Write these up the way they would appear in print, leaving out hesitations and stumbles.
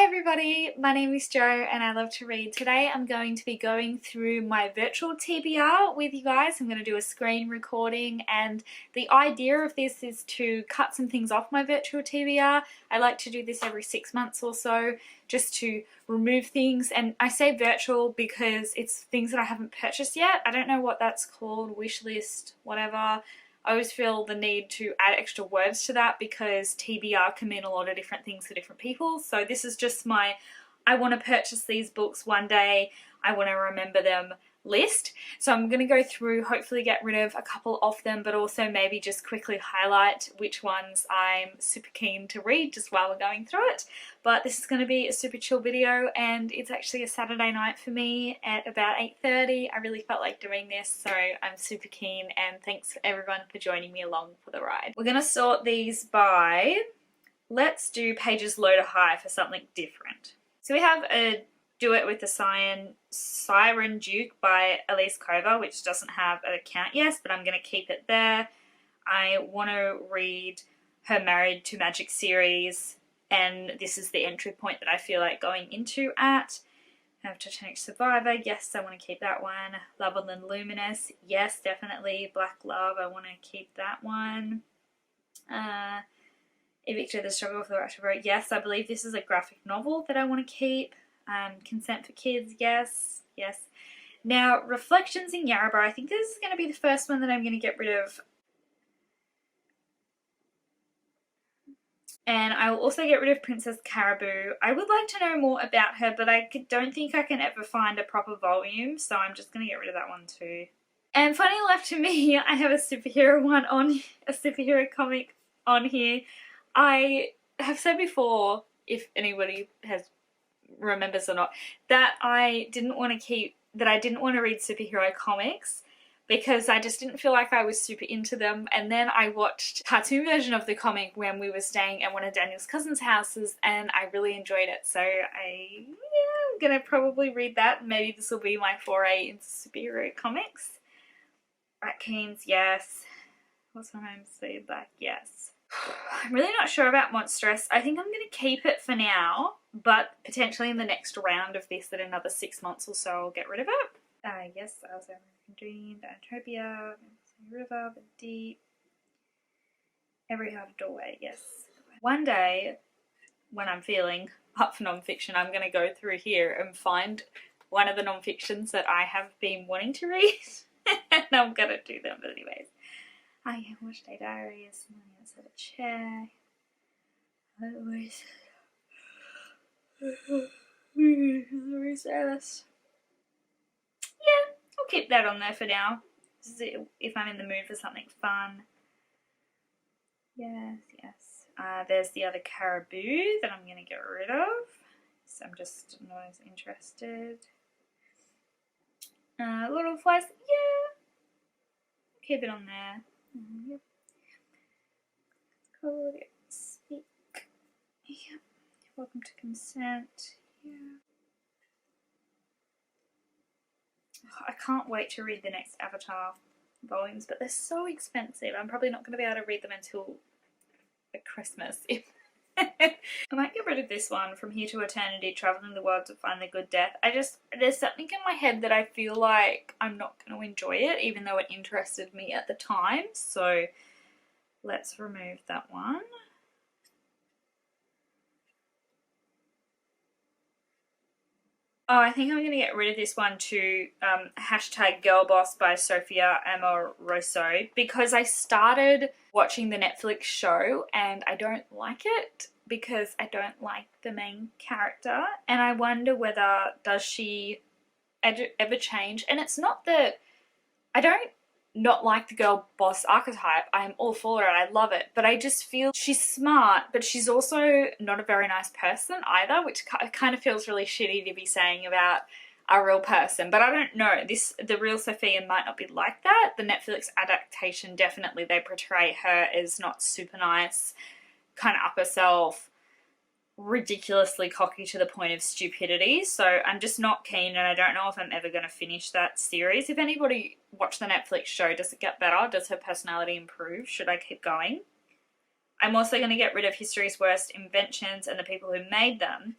everybody, my name is Jo and I love to read. Today I'm going to be going through my virtual TBR with you guys. I'm going to do a screen recording, and the idea of this is to cut some things off my virtual TBR. I like to do this every 6 months or so, just to remove things. And I say virtual because it's things that I haven't purchased yet. I don't know what that's called, wishlist, whatever. I always feel the need to add extra words to that because TBR can mean a lot of different things for different people. So this is just my, I want to purchase these books one day, I want to remember them list. So I'm going to go through, hopefully get rid of a couple of them, but also maybe just quickly highlight which ones I'm super keen to read just while we're going through it. But this is going to be a super chill video, and it's actually a Saturday night for me at about 8:30. I really felt like doing this, so I'm super keen, and thanks for everyone for joining me along for the ride. We're going to sort these by, let's do pages low to high for something different. So we have a Duet with the Siren Duke by Elise Cover, which doesn't have an account yet, but I'm going to keep it there. I want to read her Married to Magic series, and this is the entry point that I feel like going into at. I have Titanic Survivor, yes, I want to keep that one. Love and Luminous, yes, definitely. Black Love, I want to keep that one. Evicted the Struggle for the Right to Vote, yes, I believe this is a graphic novel that I want to keep. Consent for Kids, yes, yes. Now, Reflections in Yarrabah, I think this is going to be the first one that I'm going to get rid of. And I will also get rid of Princess Caribou. I would like to know more about her, but I don't think I can ever find a proper volume, so I'm just going to get rid of that one too. And finally left to me, I have a superhero one on, a superhero comic on here. I have said before, if anybody remembers or not, that I didn't want to read superhero comics because I just didn't feel like I was super into them. And then I watched a cartoon version of the comic when we were staying at one of Daniel's cousins' houses, and I really enjoyed it. So I'm gonna probably read that. Maybe this will be my foray into superhero comics. Rat Keens, yes. What's my name? Say Black, yes. I'm really not sure about Monstrous. I think I'm going to keep it for now, but potentially in the next round of this, in another 6 months or so, I'll get rid of it. Yes, I also have American Dream, Dantopia, River, The Deep, Every Heart a Doorway, yes. One day, when I'm feeling up for non-fiction, I'm going to go through here and find one of the non-fictions that I have been wanting to read, and I'm going to do them. But anyways, I watched Day Diaries, Money Outside a Chair. Otherwise, yeah, I'll keep that on there for now. If I'm in the mood for something fun. Yes, yes. There's the other Caribou that I'm going to get rid of. So I'm just not as interested. Lord of the Flies, yeah. Keep it on there. Yep. Code it. Speak. Yep. Welcome to Consent. Yeah. Oh, I can't wait to read the next Avatar volumes, but they're so expensive. I'm probably not going to be able to read them until Christmas. I might get rid of this one, From Here to Eternity, Traveling the World to Find the Good Death. There's something in my head that I feel like I'm not going to enjoy it, even though it interested me at the time. So let's remove that one. Oh, I think I'm going to get rid of this one too, #Girlboss by Sophia Amoroso, because I started watching the Netflix show and I don't like it because I don't like the main character, and I wonder whether does she ever change. And it's not that I don't not like the girl boss archetype. I'm all for it. I love it. But I just feel she's smart, but she's also not a very nice person either, which kind of feels really shitty to be saying about a real person. But I don't know. The real Sophia might not be like that. The Netflix adaptation, definitely they portray her as not super nice, kind of up herself, ridiculously cocky to the point of stupidity. So I'm just not keen, and I don't know if I'm ever going to finish that series. If anybody watched the Netflix show, does it get better? Does her personality improve? Should I keep going? I'm also going to get rid of History's Worst Inventions and the people who made them,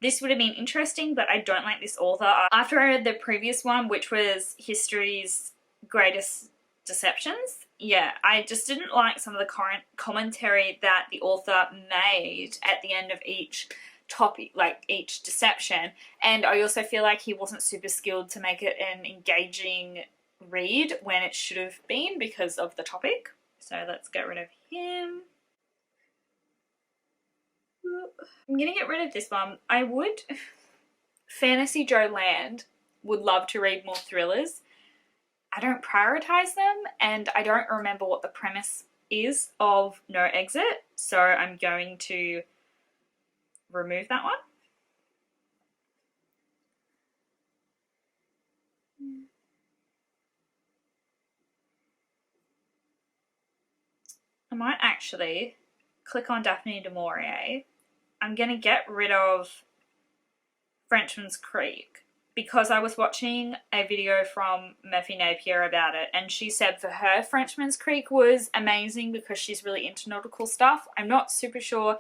This would have been interesting, but I don't like this author. After I read the previous one, which was History's Greatest Deceptions, yeah, I just didn't like some of the current commentary that the author made at the end of each topic, like each deception. And I also feel like he wasn't super skilled to make it an engaging read when it should have been because of the topic. So let's get rid of him. I'm gonna get rid of this one. I would, Fantasy Joe Land, would love to read more thrillers. I don't prioritize them, and I don't remember what the premise is of No Exit, so I'm going to remove that one. I might actually click on Daphne du Maurier. I'm going to get rid of Frenchman's Creek because I was watching a video from Murphy Napier about it, and she said for her Frenchman's Creek was amazing because she's really into nautical stuff. I'm not super sure.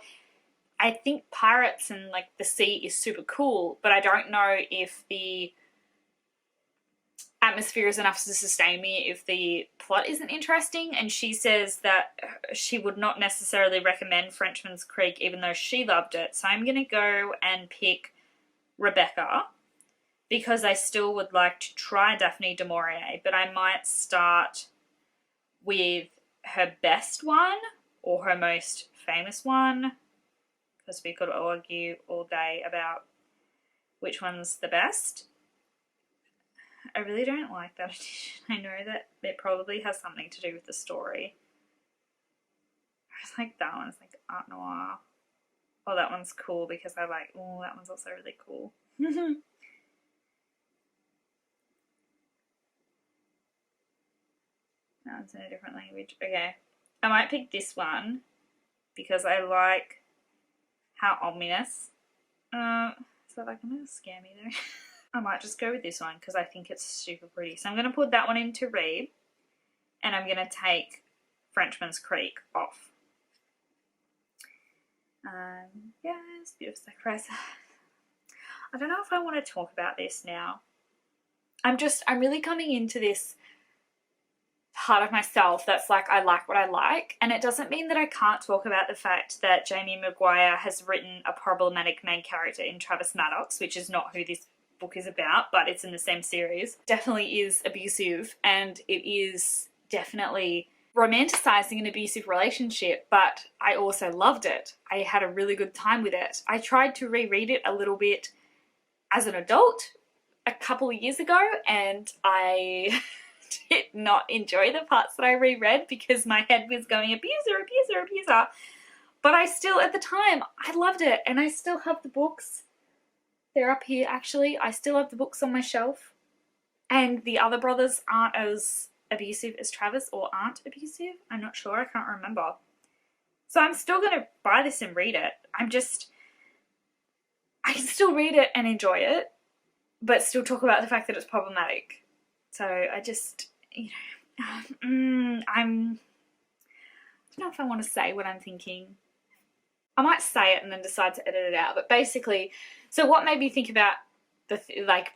I think pirates and like the sea is super cool, but I don't know if the atmosphere is enough to sustain me if the plot isn't interesting. And she says that she would not necessarily recommend Frenchman's Creek even though she loved it. So I'm going to go and pick Rebecca because I still would like to try Daphne du Maurier, but I might start with her best one or her most famous one because we could argue all day about which one's the best. I really don't like that edition. I know that it probably has something to do with the story. I like that one. It's like art noir. Oh, that one's cool because I like, oh, that one's also really cool. That one's in a different language. Okay. I might pick this one because I like how ominous. Is that like going to scare me though? I might just go with this one because I think it's super pretty. So I'm going to put that one into read and I'm going to take Frenchman's Creek off. Yes, beautiful sacrifice. I don't know if I want to talk about this now. I'm really coming into this part of myself that's like, I like what I like. And it doesn't mean that I can't talk about the fact that Jamie Maguire has written a problematic main character in Travis Maddox, which is not who this book is about, but it's in the same series. Definitely is abusive, and it is definitely romanticizing an abusive relationship, but I also loved it. I had a really good time with it. I tried to reread it a little bit as an adult a couple of years ago, and I did not enjoy the parts that I reread because my head was going abuser, abuser, abuser. But I still, at the time, I loved it, and I still have the books. They're up here, actually. I still have the books on my shelf. And the other brothers aren't as abusive as Travis, or aren't abusive. I'm not sure. I can't remember. So I'm still going to buy this and read it. I can still read it and enjoy it, but still talk about the fact that it's problematic. So I just, you know, I don't know if I want to say what I'm thinking. I might say it and then decide to edit it out. But basically, so what made me think about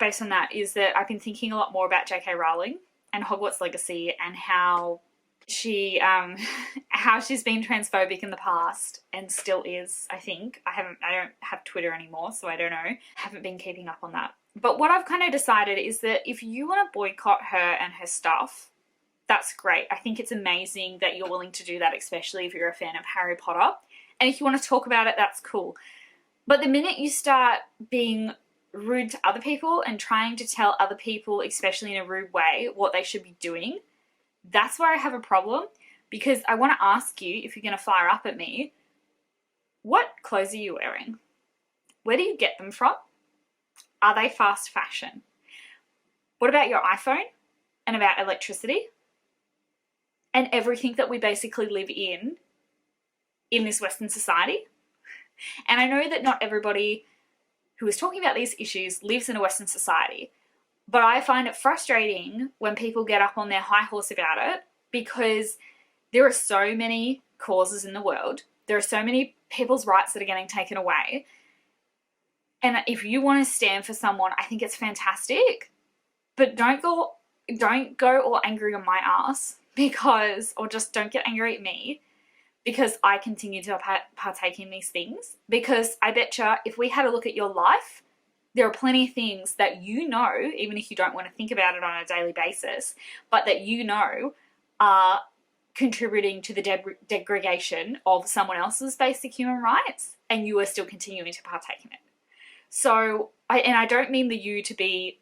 based on that is that I've been thinking a lot more about J.K. Rowling and Hogwarts Legacy and how she's been transphobic in the past and still is, I think. I don't have Twitter anymore, so I don't know. Haven't been keeping up on that. But what I've kind of decided is that if you want to boycott her and her stuff, that's great. I think it's amazing that you're willing to do that, especially if you're a fan of Harry Potter. And if you want to talk about it, that's cool. But the minute you start being rude to other people and trying to tell other people, especially in a rude way, what they should be doing, that's where I have a problem. Because I want to ask you, if you're going to fire up at me, what clothes are you wearing? Where do you get them from? Are they fast fashion? What about your iPhone and about electricity? And everything that we basically live in this Western society. And I know that not everybody who is talking about these issues lives in a Western society, but I find it frustrating when people get up on their high horse about it because there are so many causes in the world. There are so many people's rights that are getting taken away. And if you want to stand for someone, I think it's fantastic. But don't go all angry on my ass because, or just don't get angry at me because I continue to partake in these things. Because I betcha if we had a look at your life, there are plenty of things that you know, even if you don't want to think about it on a daily basis, but that you know are contributing to the degradation of someone else's basic human rights, and you are still continuing to partake in it. So, I don't mean the you to be,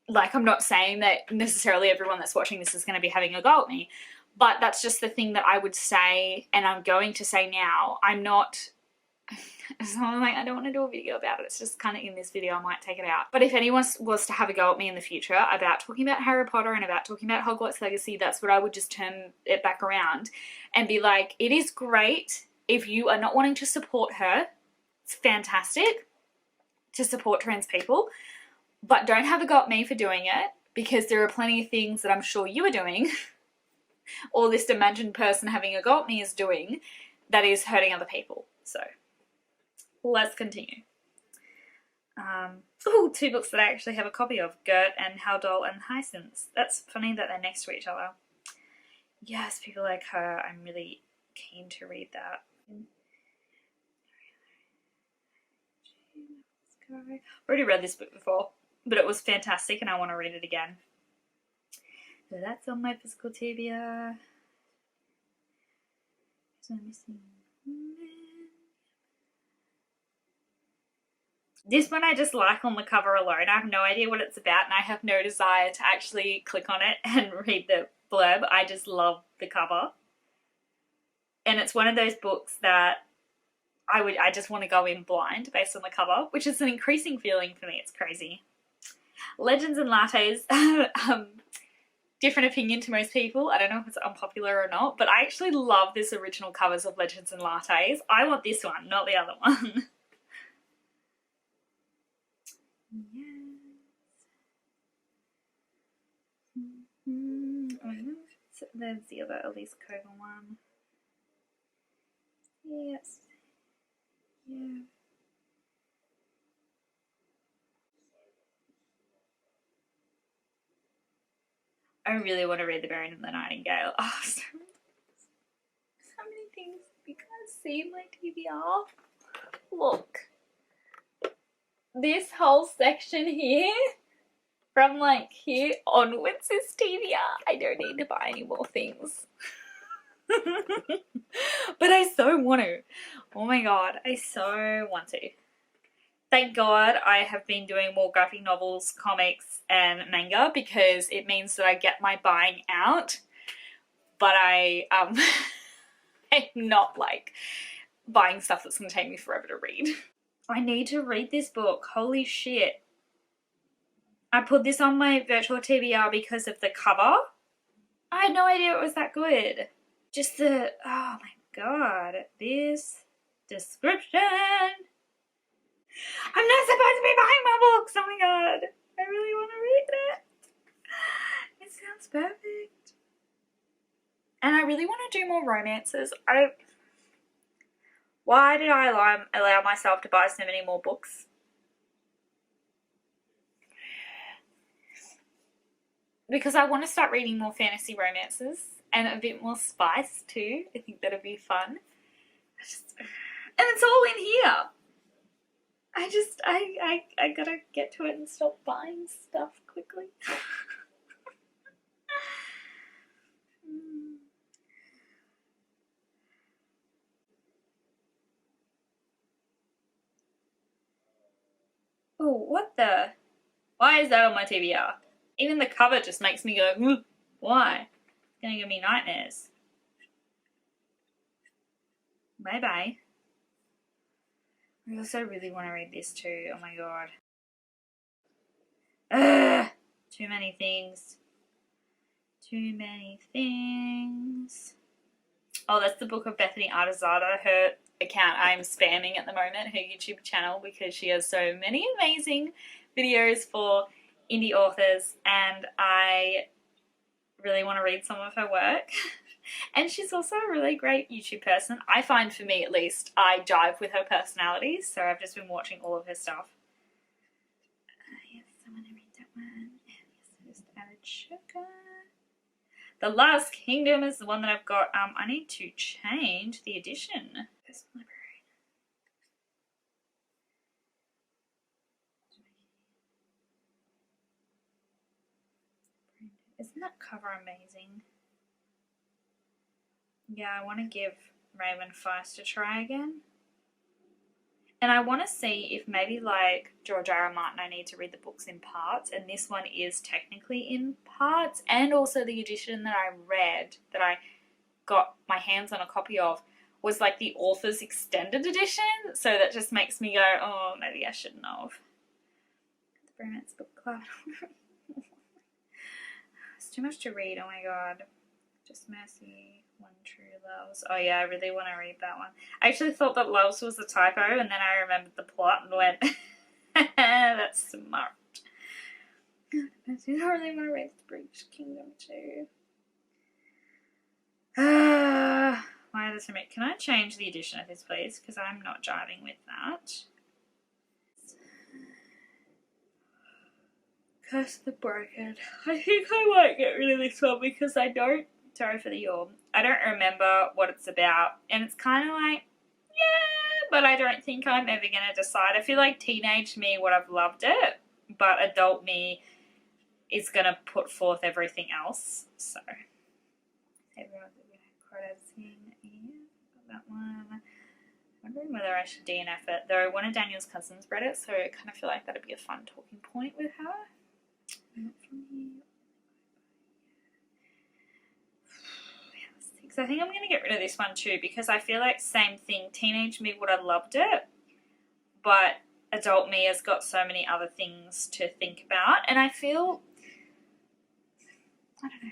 like, I'm not saying that necessarily everyone that's watching this is going to be having a go at me, but that's just the thing that I would say, and I'm going to say now. I'm not, so I'm like, I don't want to do a video about it. It's just kind of in this video, I might take it out. But if anyone was to have a go at me in the future about talking about Harry Potter and about talking about Hogwarts Legacy, that's what I would just turn it back around and be like, it is great if you are not wanting to support her. It's fantastic to support trans people, but don't have a go at me for doing it, because there are plenty of things that I'm sure you are doing or this imagined person having a go at me is doing that is hurting other people. So let's continue. Two books that I actually have a copy of, Gert and Haldol and Hyacinth. That's funny that they're next to each other. Yes, people like her. I'm really keen to read that. I've already read this book before, but it was fantastic and I want to read it again. So that's on my physical TBR. So I'm missing. This one I just like on the cover alone. I have no idea what it's about and I have no desire to actually click on it and read the blurb. I just love the cover. And it's one of those books that I just want to go in blind based on the cover, which is an increasing feeling for me. It's crazy. Legends and Lattes, different opinion to most people. I don't know if it's unpopular or not, but I actually love this original covers of Legends and Lattes. I want this one, not the other one. Yes. There's the other Elise Cogan one. Yes. Yeah. I really want to read The Baron and the Nightingale. Oh, so many things. You guys see my TBR? Look. This whole section here, from like here onwards, is TBR. I don't need to buy any more things. But I so want to. Oh my god, I so want to. Thank God I have been doing more graphic novels, comics, and manga, because it means that I get my buying out, but I'm not like buying stuff that's going to take me forever to read. I need to read this book. Holy shit. I put this on my virtual TBR because of the cover. I had no idea it was that good. Just the, oh my god, this description. I'm not supposed to be buying my books. Oh my god. I really want to read it. It sounds perfect. And I really want to do more romances. Why did I allow myself to buy so many more books? Because I want to start reading more fantasy romances and a bit more spice too. I think that'd be fun. And it's all in here. I gotta get to it and stop buying stuff quickly. Oh, what the? Why is that on my TBR? Even the cover just makes me go, why? It's gonna give me nightmares. Bye bye. I also really want to read this too. Oh my god. Ugh! Too many things. Too many things. Oh, that's the book of Bethany Artizada. Her account I'm spamming at the moment, her YouTube channel, because she has so many amazing videos for indie authors and I really want to read some of her work. And she's also a really great YouTube person. I find, for me at least, I jive with her personality, so I've just been watching all of her stuff. Yes, I want to read that one. Yes, just added sugar. The Last Kingdom is the one that I've got. I need to change the edition. Library. Isn't that cover amazing? Yeah, I want to give Raymond Feist a try again. And I want to see if maybe like George R. R. Martin, I need to read the books in parts, and this one is technically in parts, and also the edition that I read, that I got my hands on a copy of, was like the author's extended edition, so that just makes me go, oh, maybe I shouldn't have. The Bromance Book Club. It's too much to read, oh my god. Just Mercy, One True Loves. Oh yeah, I really want to read that one. I actually thought that Loves was a typo, and then I remembered the plot and went, that's smart. I really want to read The Breach Kingdom too. Why does it make? Can I change the edition of this, please? Because I'm not jiving with that. Curse of the Broken. I think I might get rid of this one because I don't. Sorry for the yawn. I don't remember what it's about, and it's kind of like, yeah, but I don't think I'm ever going to decide. I feel like teenage me would have loved it, but adult me is going to put forth everything else. So, everyone's quoting that one. I'm wondering whether I should DNF it, though one of Daniel's cousins read it, so I kind of feel like that'd be a fun talking point with her. Not from here. I think I'm going to get rid of this one too, because I feel like same thing. Teenage me would have loved it, but adult me has got so many other things to think about, and I feel, I don't know,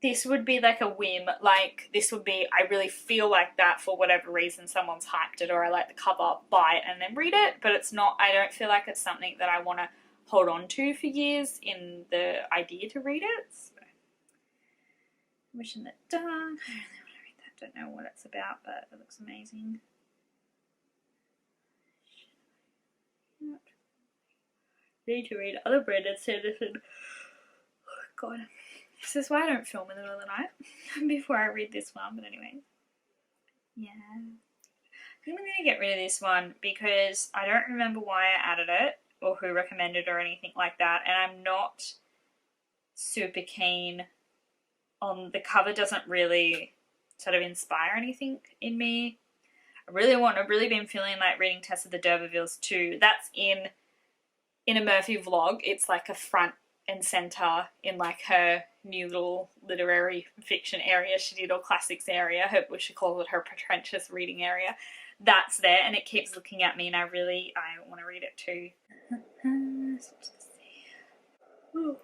this would be like a whim. Like, this would be, I really feel like that for whatever reason, someone's hyped it, or I like the cover, buy it and then read it, but it's not, I don't feel like it's something that I want to hold on to for years in the idea to read it. So. Wishing That Done. I really want to read that. Don't know what it's about, but it looks amazing. Need to read other Brandon Sanderson. Oh god. This is why I don't film in the middle of the night before I read this one, but anyway. Yeah. I think I'm going to get rid of this one because I don't remember why I added it or who recommended it or anything like that, and I'm not super keen on the cover. Doesn't really sort of inspire anything in me. I've really been feeling like reading Tessa the D'Urbervilles too. That's in a Murphy vlog. It's like a front and center in like her new little literary fiction area she did, or classics area. We should call it her pretentious reading area. That's there, and it keeps looking at me, and I want to read it too. Ooh.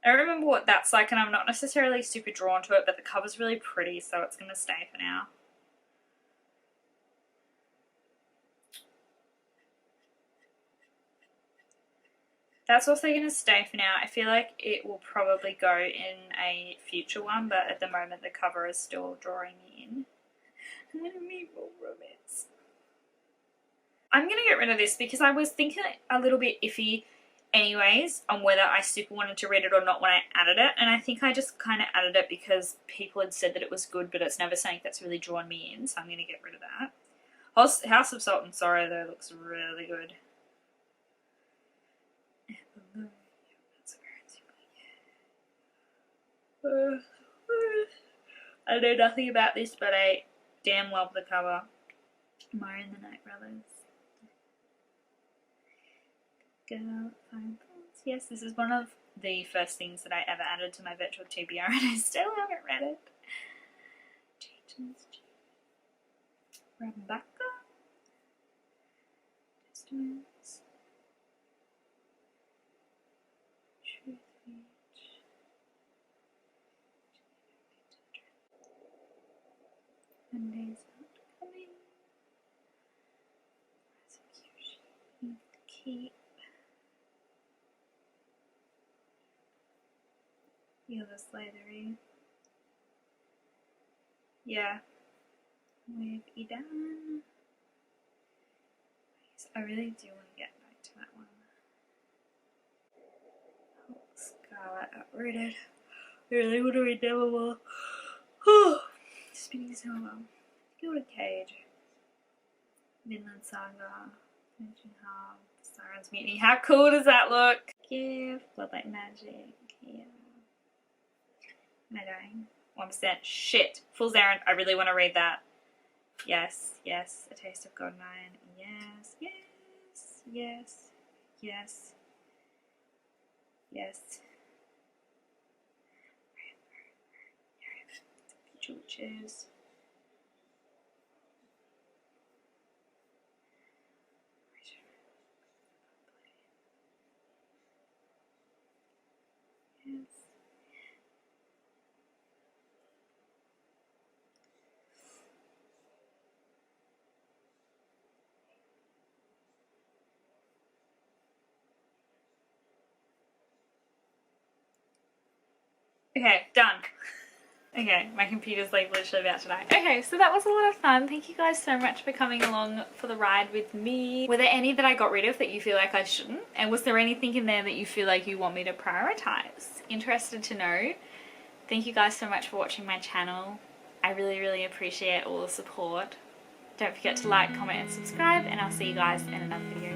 I don't remember what that's like, and I'm not necessarily super drawn to it, but the cover's really pretty, so it's going to stay for now. That's also going to stay for now. I feel like it will probably go in a future one, but at the moment the cover is still drawing me in. I'm going to read more romance. I'm going to get rid of this because I was thinking a little bit iffy anyways on whether I super wanted to read it or not when I added it, and I think I just kind of added it because people had said that it was good, but it's never something that's really drawn me in, so I'm going to get rid of that. House of Salt and Sorrow though looks really good. I know nothing about this, but I damn love the cover. Mara and the Night Brothers. Girl, yes, this is one of the first things that I ever added to my virtual TBR, and I still haven't read it. Rebecca. Testaments. Truth Reach. Monday's Not Coming. Keep. Feel the slathery. Yeah. With Eden. I really do want to get back to that one. Oh, Scarlet uprooted. I really want to read them more. Spinning Silver. Gilded Cage. Vinland Saga. Finishing Half. Siren's Mutiny. How cool does that look? Gift. Bloodlight Magic. Yeah. Am I dying? 1%. Shit. Fool's Errand. I really want to read that. Yes, yes. A Taste of Golden Iron. Yes, yes, yes, yes, yes. Future Witches. Yes. Okay, done. Okay, my computer's like literally about to die. Okay, so that was a lot of fun. Thank you guys so much for coming along for the ride with me. Were there any that I got rid of that you feel like I shouldn't? And was there anything in there that you feel like you want me to prioritize? Interested to know. Thank you guys so much for watching my channel. I really, really appreciate all the support. Don't forget to like, comment, and subscribe, and I'll see you guys in another video.